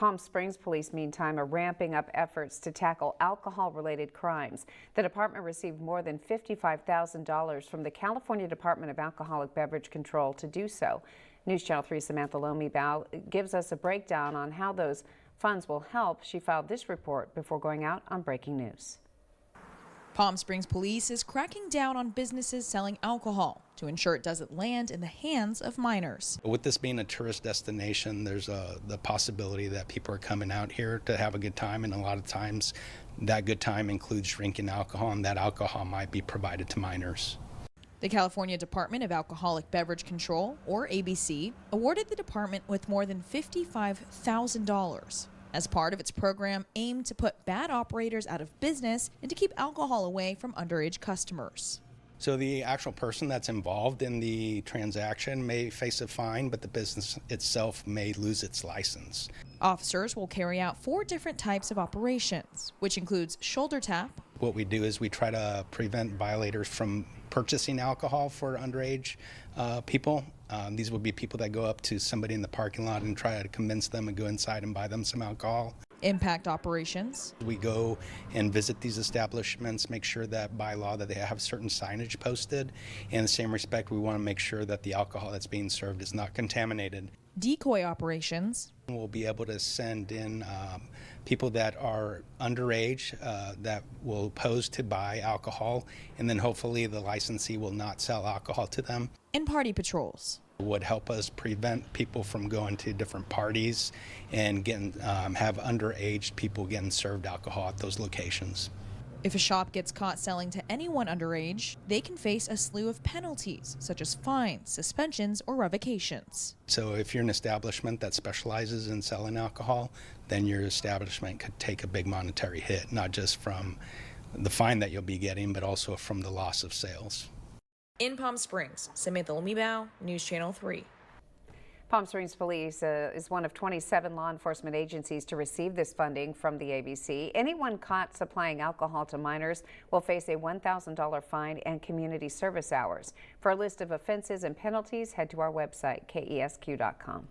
Palm Springs police, meantime, are ramping up efforts to tackle alcohol-related crimes. The department received more than $55,000 from the California Department of Alcoholic Beverage Control to do so. News Channel 3's Samantha Lomi-Bao gives us a breakdown on how those funds will help. She filed this report before going out on breaking news. Palm Springs police is cracking down on businesses selling alcohol to ensure it doesn't land in the hands of minors. With this being a tourist destination, there's the possibility that people are coming out here to have a good time, and a lot of times that good time includes drinking alcohol, and that alcohol might be provided to minors. The California Department of Alcoholic Beverage Control, or ABC, awarded the department with more than $55,000 as part of its program aimed to put bad operators out of business and to keep alcohol away from underage customers. So the actual person that's involved in the transaction may face a fine, but the business itself may lose its license. Officers will carry out 4 different types of operations, which includes shoulder tap. What we do is we try to prevent violators from purchasing alcohol for underage people. These would be people that go up to somebody in the parking lot and try to convince them to go inside and buy them some alcohol. Impact operations. We go and visit these establishments, make sure that by law that they have certain signage posted. In the same respect, we want to make sure that the alcohol that's being served is not contaminated. Decoy operations. We'll be able to send in people that are underage that will pose to buy alcohol, and then hopefully the licensee will not sell alcohol to them. And party patrols. Would help us prevent people from going to different parties and getting have underage people getting served alcohol at those locations. If a shop gets caught selling to anyone underage, they can face a slew of penalties, such as fines, suspensions, or revocations. So if you're an establishment that specializes in selling alcohol, then your establishment could take a big monetary hit, not just from the fine that you'll be getting, but also from the loss of sales. In Palm Springs, Samantha Lomi-Bao, News Channel 3. Palm Springs Police is one of 27 law enforcement agencies to receive this funding from the ABC. Anyone caught supplying alcohol to minors will face a $1,000 fine and community service hours. For a list of offenses and penalties, head to our website, KESQ.com.